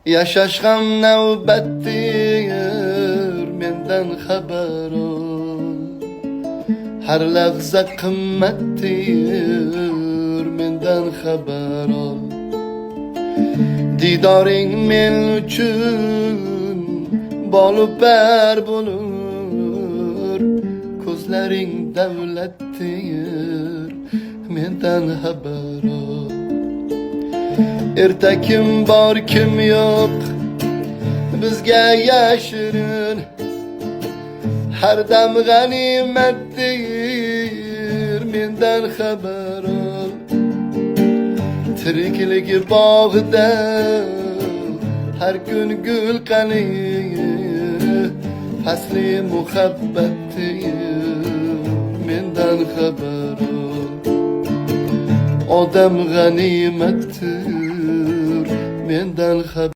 Yaşaş ham navbatdir, mendan xabar ol. Har lahza qimmatdir, mendan xabar ol. Didoring men uchun bolu par bo'lur, ko'zlaring davlatdir, mendan xabar ol. Erta kim bor kim yo'q bizga yashirin, har dam g'animatdir, mendan xabar ol. Tiriklik bog'ida har kun gul qani, fasli muhabbatdir, mendan xabar ol. Odam g'animatdir, mendan xabar